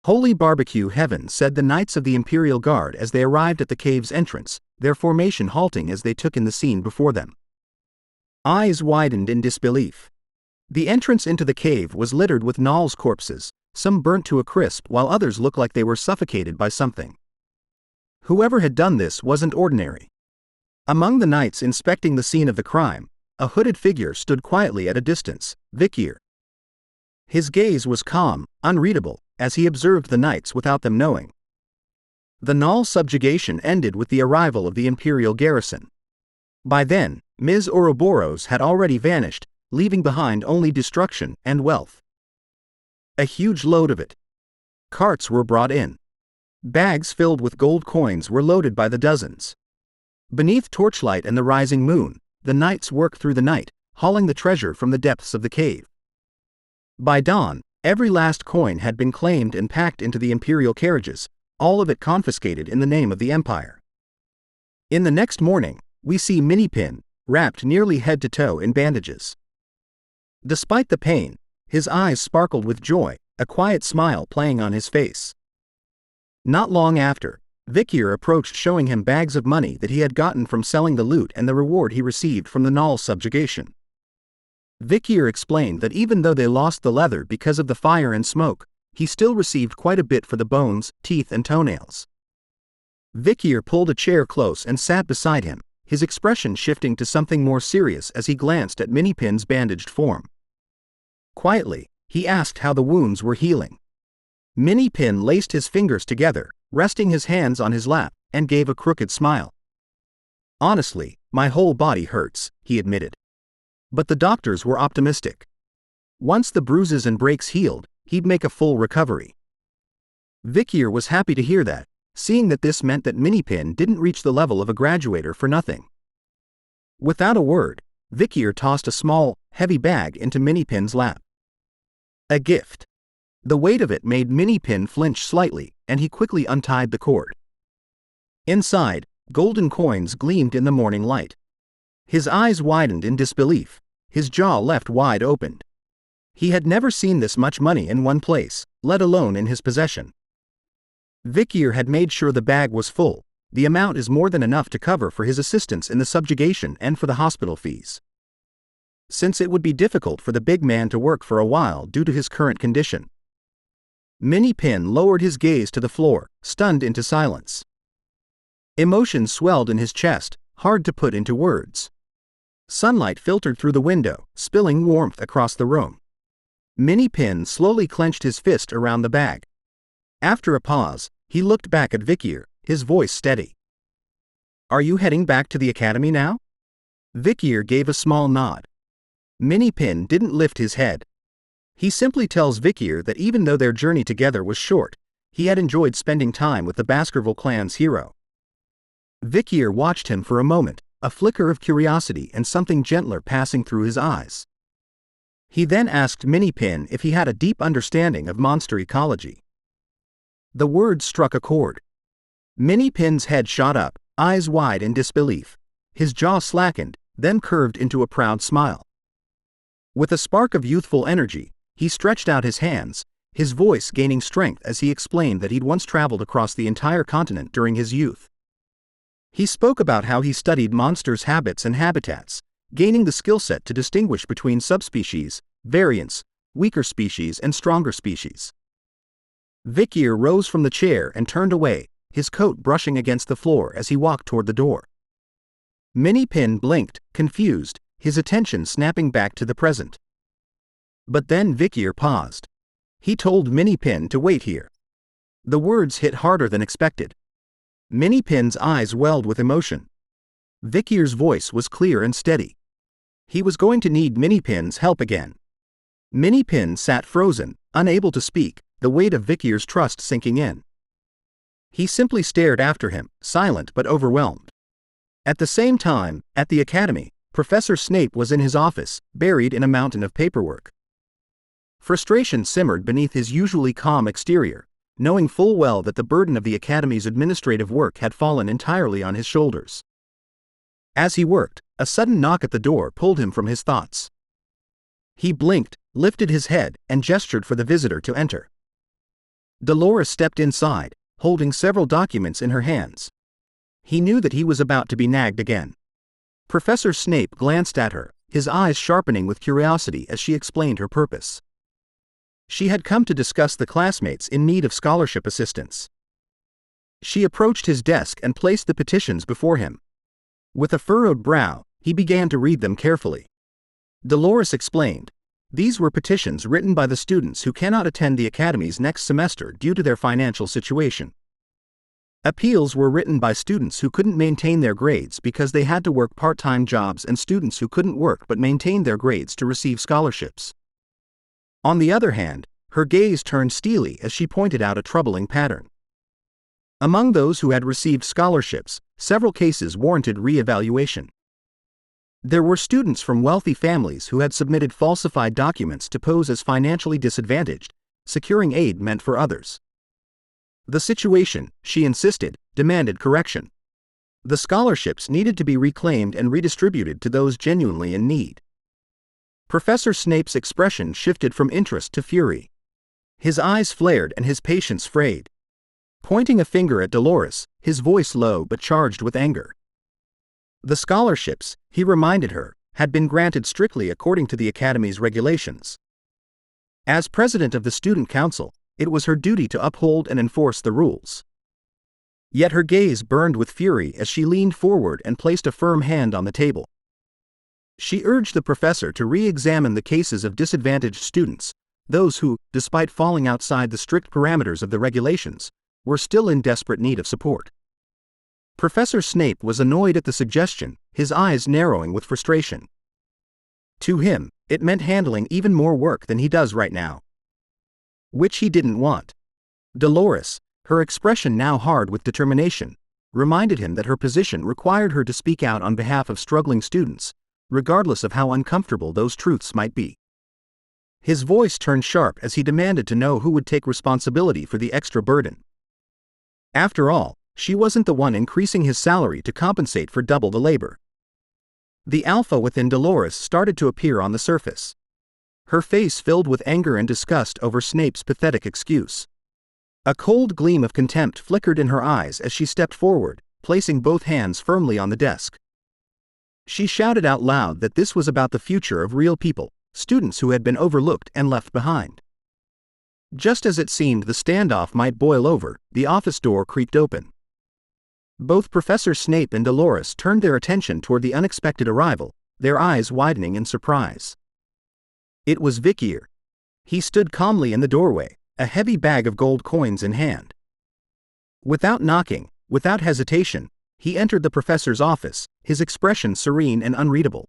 Holy barbecue heaven, said the knights of the Imperial Guard as they arrived at the cave's entrance, their formation halting as they took in the scene before them. Eyes widened in disbelief. The entrance into the cave was littered with gnolls' corpses, some burnt to a crisp while others looked like they were suffocated by something. Whoever had done this wasn't ordinary. Among the knights inspecting the scene of the crime, a hooded figure stood quietly at a distance, Vikier. His gaze was calm, unreadable, as he observed the knights without them knowing. The Gnoll subjugation ended with the arrival of the Imperial garrison. By then, Ms. Ouroboros had already vanished, leaving behind only destruction and wealth. A huge load of it. Carts were brought in. Bags filled with gold coins were loaded by the dozens. Beneath torchlight and the rising moon, the knights worked through the night, hauling the treasure from the depths of the cave. By dawn, every last coin had been claimed and packed into the imperial carriages, all of it confiscated in the name of the empire. In the next morning, we see Minipin, wrapped nearly head to toe in bandages. Despite the pain, his eyes sparkled with joy, a quiet smile playing on his face. Not long after, Vikier approached, showing him bags of money that he had gotten from selling the loot and the reward he received from the Gnoll subjugation. Vikier explained that even though they lost the leather because of the fire and smoke, he still received quite a bit for the bones, teeth and toenails. Vikier pulled a chair close and sat beside him, his expression shifting to something more serious as he glanced at Minipin's bandaged form. Quietly, he asked how the wounds were healing. Minipin laced his fingers together, resting his hands on his lap, and gave a crooked smile. Honestly, my whole body hurts, he admitted. But the doctors were optimistic. Once the bruises and breaks healed, he'd make a full recovery. Vikier was happy to hear that, seeing that this meant that Minipin didn't reach the level of a graduator for nothing. Without a word, Vikier tossed a small, heavy bag into Minipin's lap. A gift. The weight of it made Minipin flinch slightly, and he quickly untied the cord. Inside, golden coins gleamed in the morning light. His eyes widened in disbelief, his jaw left wide open. He had never seen this much money in one place, let alone in his possession. Vikier had made sure the bag was full. The amount is more than enough to cover for his assistance in the subjugation and for the hospital fees. Since it would be difficult for the big man to work for a while due to his current condition. Minipin lowered his gaze to the floor, stunned into silence. Emotion swelled in his chest, hard to put into words. Sunlight filtered through the window, spilling warmth across the room. Minipin slowly clenched his fist around the bag. After a pause, he looked back at Vikier, his voice steady. Are you heading back to the academy now? Vikier gave a small nod. Minipin didn't lift his head. He simply tells Vikier that even though their journey together was short, he had enjoyed spending time with the Baskerville clan's hero. Vikier watched him for a moment, a flicker of curiosity and something gentler passing through his eyes. He then asked Minipin if he had a deep understanding of monster ecology. The words struck a chord. Minipin's head shot up, eyes wide in disbelief. His jaw slackened, then curved into a proud smile. With a spark of youthful energy, he stretched out his hands, his voice gaining strength as he explained that he'd once traveled across the entire continent during his youth. He spoke about how he studied monsters' habits and habitats, gaining the skill set to distinguish between subspecies, variants, weaker species and stronger species. Vikier rose from the chair and turned away, his coat brushing against the floor as he walked toward the door. Minipin blinked, confused, his attention snapping back to the present. But then Vikier paused. He told Minipin to wait here. The words hit harder than expected. Minipin's eyes welled with emotion. Vikier's voice was clear and steady. He was going to need Minipin's help again. Minipin sat frozen, unable to speak, the weight of Vikier's trust sinking in. He simply stared after him, silent but overwhelmed. At the same time, at the academy, Professor Snape was in his office, buried in a mountain of paperwork. Frustration simmered beneath his usually calm exterior, knowing full well that the burden of the academy's administrative work had fallen entirely on his shoulders. As he worked, a sudden knock at the door pulled him from his thoughts. He blinked, lifted his head, and gestured for the visitor to enter. Dolores stepped inside, holding several documents in her hands. He knew that he was about to be nagged again. Professor Snape glanced at her, his eyes sharpening with curiosity as she explained her purpose. She had come to discuss the classmates in need of scholarship assistance. She approached his desk and placed the petitions before him. With a furrowed brow, he began to read them carefully. Dolores explained, "These were petitions written by the students who cannot attend the academy's next semester due to their financial situation. Appeals were written by students who couldn't maintain their grades because they had to work part-time jobs and students who couldn't work but maintained their grades to receive scholarships." On the other hand, her gaze turned steely as she pointed out a troubling pattern. Among those who had received scholarships, several cases warranted re-evaluation. There were students from wealthy families who had submitted falsified documents to pose as financially disadvantaged, securing aid meant for others. The situation, she insisted, demanded correction. The scholarships needed to be reclaimed and redistributed to those genuinely in need. Professor Snape's expression shifted from interest to fury. His eyes flared and his patience frayed. Pointing a finger at Dolores, his voice low but charged with anger. The scholarships, he reminded her, had been granted strictly according to the Academy's regulations. As president of the student council, it was her duty to uphold and enforce the rules. Yet her gaze burned with fury as she leaned forward and placed a firm hand on the table. She urged the professor to re-examine the cases of disadvantaged students, those who, despite falling outside the strict parameters of the regulations, were still in desperate need of support. Professor Snape was annoyed at the suggestion, his eyes narrowing with frustration. To him, it meant handling even more work than he does right now. Which he didn't want. Dolores, her expression now hard with determination, reminded him that her position required her to speak out on behalf of struggling students, regardless of how uncomfortable those truths might be. His voice turned sharp as he demanded to know who would take responsibility for the extra burden. After all, she wasn't the one increasing his salary to compensate for double the labor. The alpha within Dolores started to appear on the surface. Her face filled with anger and disgust over Snape's pathetic excuse. A cold gleam of contempt flickered in her eyes as she stepped forward, placing both hands firmly on the desk. She shouted out loud that this was about the future of real people, students who had been overlooked and left behind. Just as it seemed the standoff might boil over, the office door creaked open. Both Professor Snape and Dolores turned their attention toward the unexpected arrival, their eyes widening in surprise. It was Vikier. He stood calmly in the doorway, a heavy bag of gold coins in hand. Without knocking, without hesitation, he entered the professor's office, his expression serene and unreadable.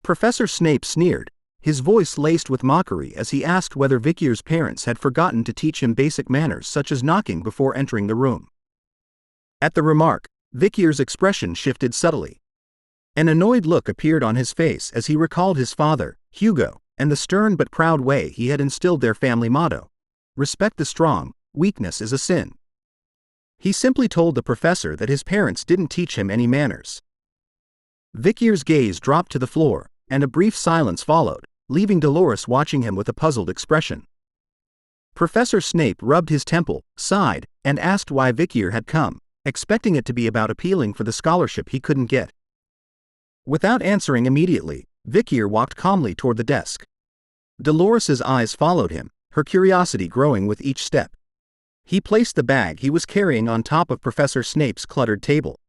Professor Snape sneered, his voice laced with mockery as he asked whether Vikier's parents had forgotten to teach him basic manners such as knocking before entering the room. At the remark, Vikier's expression shifted subtly. An annoyed look appeared on his face as he recalled his father, Hugo, and the stern but proud way he had instilled their family motto: "Respect the strong, weakness is a sin." He simply told the professor that his parents didn't teach him any manners. Vikier's gaze dropped to the floor, and a brief silence followed, leaving Dolores watching him with a puzzled expression. Professor Snape rubbed his temple, sighed, and asked why Vikier had come, expecting it to be about appealing for the scholarship he couldn't get. Without answering immediately, Vikier walked calmly toward the desk. Dolores's eyes followed him, her curiosity growing with each step. He placed the bag he was carrying on top of Professor Snape's cluttered table.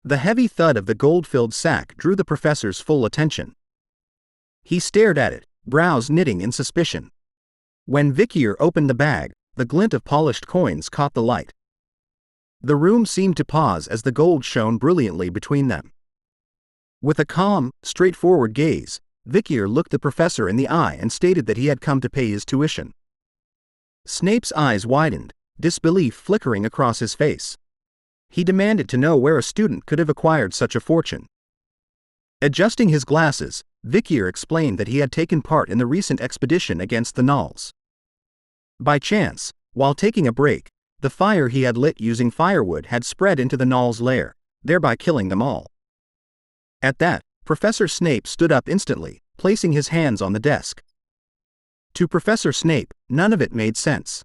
The heavy thud of the gold-filled sack drew the professor's full attention. He stared at it, brows knitting in suspicion. When Vikier opened the bag, the glint of polished coins caught the light. The room seemed to pause as the gold shone brilliantly between them. With a calm, straightforward gaze, Vikier looked the professor in the eye and stated that he had come to pay his tuition. Snape's eyes widened, disbelief flickering across his face. He demanded to know where a student could have acquired such a fortune. Adjusting his glasses, Vikier explained that he had taken part in the recent expedition against the gnolls. By chance, while taking a break, the fire he had lit using firewood had spread into the gnolls' lair, thereby killing them all. At that, Professor Snape stood up instantly, placing his hands on the desk. To Professor Snape, none of it made sense.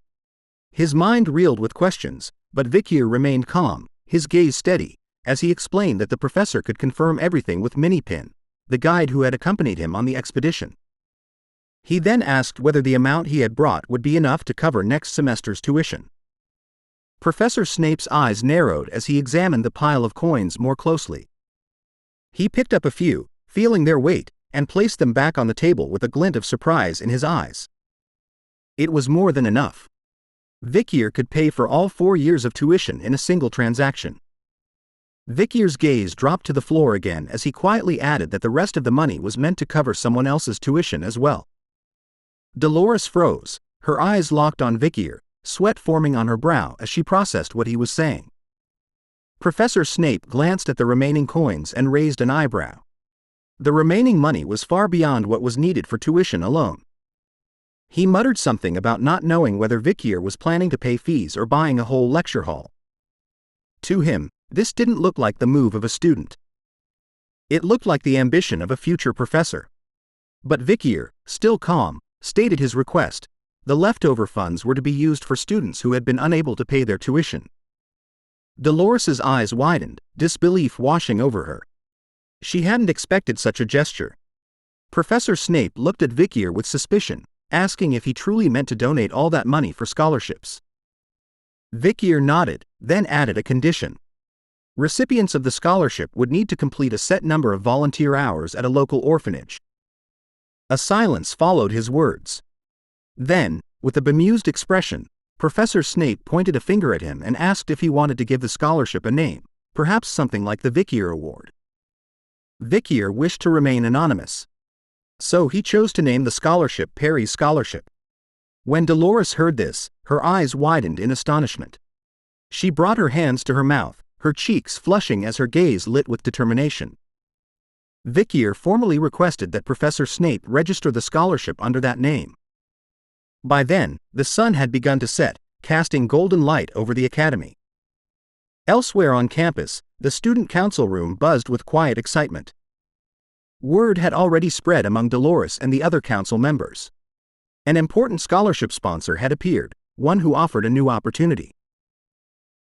His mind reeled with questions, but Vikier remained calm, his gaze steady, as he explained that the professor could confirm everything with Minipin, the guide who had accompanied him on the expedition. He then asked whether the amount he had brought would be enough to cover next semester's tuition. Professor Snape's eyes narrowed as he examined the pile of coins more closely. He picked up a few, feeling their weight, and placed them back on the table with a glint of surprise in his eyes. It was more than enough. Vikier could pay for all 4 years of tuition in a single transaction. Vikier's gaze dropped to the floor again as he quietly added that the rest of the money was meant to cover someone else's tuition as well. Dolores froze, her eyes locked on Vikier, sweat forming on her brow as she processed what he was saying. Professor Snape glanced at the remaining coins and raised an eyebrow. The remaining money was far beyond what was needed for tuition alone. He muttered something about not knowing whether Vikier was planning to pay fees or buying a whole lecture hall. To him, this didn't look like the move of a student. It looked like the ambition of a future professor. But Vikier, still calm, stated his request. The leftover funds were to be used for students who had been unable to pay their tuition. Dolores's eyes widened, disbelief washing over her. She hadn't expected such a gesture. Professor Snape looked at Vikier with suspicion, asking if he truly meant to donate all that money for scholarships. Vikier nodded, then added a condition. Recipients of the scholarship would need to complete a set number of volunteer hours at a local orphanage. A silence followed his words. Then, with a bemused expression, Professor Snape pointed a finger at him and asked if he wanted to give the scholarship a name, perhaps something like the Vikier Award. Vikier wished to remain anonymous. So he chose to name the scholarship Perry's Scholarship. When Dolores heard this, her eyes widened in astonishment. She brought her hands to her mouth, her cheeks flushing as her gaze lit with determination. Vikier formally requested that Professor Snape register the scholarship under that name. By then, the sun had begun to set, casting golden light over the academy. Elsewhere on campus, the student council room buzzed with quiet excitement. Word had already spread among Dolores and the other council members. An important scholarship sponsor had appeared, one who offered a new opportunity.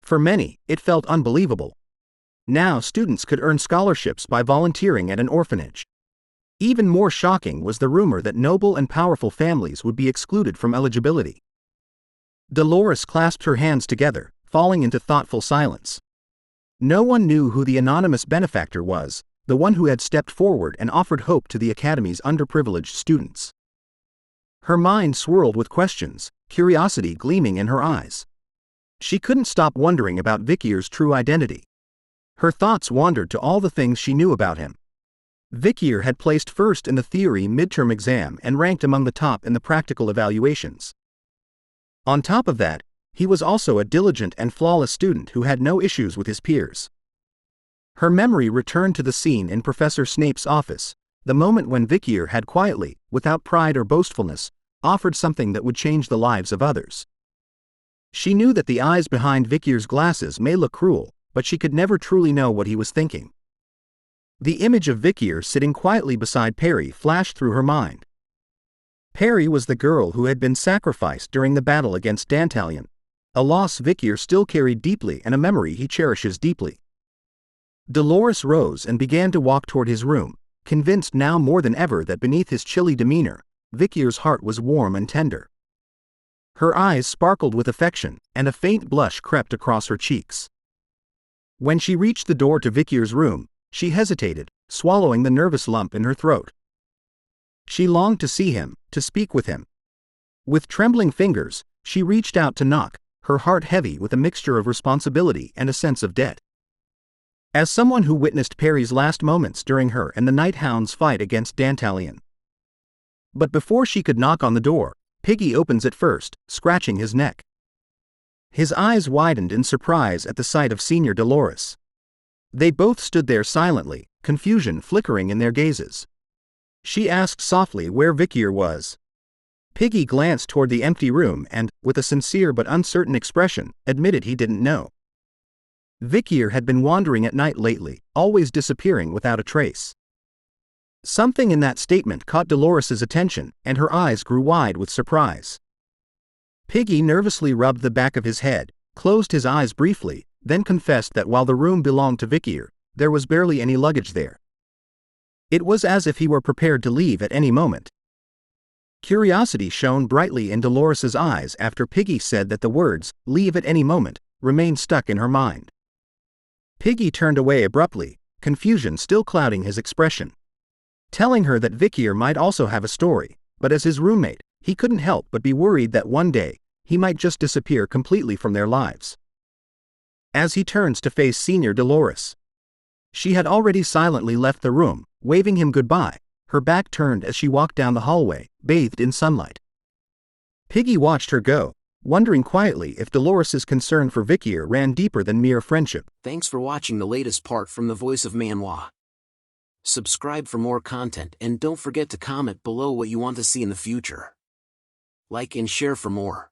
For many, it felt unbelievable. Now students could earn scholarships by volunteering at an orphanage. Even more shocking was the rumor that noble and powerful families would be excluded from eligibility. Dolores clasped her hands together, falling into thoughtful silence. No one knew who the anonymous benefactor was, the one who had stepped forward and offered hope to the academy's underprivileged students. Her mind swirled with questions, curiosity gleaming in her eyes. She couldn't stop wondering about Vikier's true identity. Her thoughts wandered to all the things she knew about him. Vikier had placed first in the theory midterm exam and ranked among the top in the practical evaluations. On top of that, he was also a diligent and flawless student who had no issues with his peers. Her memory returned to the scene in Professor Snape's office, the moment when Vikier had quietly, without pride or boastfulness, offered something that would change the lives of others. She knew that the eyes behind Vikier's glasses may look cruel, but she could never truly know what he was thinking. The image of Vikier sitting quietly beside Perry flashed through her mind. Perry was the girl who had been sacrificed during the battle against Dantalion, a loss Vikier still carried deeply and a memory he cherishes deeply. Dolores rose and began to walk toward his room, convinced now more than ever that beneath his chilly demeanor, Vikier's heart was warm and tender. Her eyes sparkled with affection, and a faint blush crept across her cheeks. When she reached the door to Vikier's room, she hesitated, swallowing the nervous lump in her throat. She longed to see him, to speak with him. With trembling fingers, she reached out to knock, her heart heavy with a mixture of responsibility and a sense of debt. As someone who witnessed Perry's last moments during her and the Night Hound's fight against Dantalion. But before she could knock on the door, Piggy opens it first, scratching his neck. His eyes widened in surprise at the sight of Senior Dolores. They both stood there silently, confusion flickering in their gazes. She asked softly where Vikier was. Piggy glanced toward the empty room and, with a sincere but uncertain expression, admitted he didn't know. Vikier had been wandering at night lately, always disappearing without a trace. Something in that statement caught Dolores's attention, and her eyes grew wide with surprise. Piggy nervously rubbed the back of his head, closed his eyes briefly, then confessed that while the room belonged to Vikier, there was barely any luggage there. It was as if he were prepared to leave at any moment. Curiosity shone brightly in Dolores's eyes after Piggy said that the words, "leave at any moment," remained stuck in her mind. Piggy turned away abruptly, confusion still clouding his expression. Telling her that Vikier might also have a story, but as his roommate, he couldn't help but be worried that one day, he might just disappear completely from their lives. As he turns to face Senior Dolores, she had already silently left the room, waving him goodbye, her back turned as she walked down the hallway, bathed in sunlight. Piggy watched her go, wondering quietly if Dolores's concern for Vikier ran deeper than mere friendship. Thanks for watching the latest part from the voice of Manhwa. Subscribe for more content and don't forget to comment below what you want to see in the future. Like and share for more.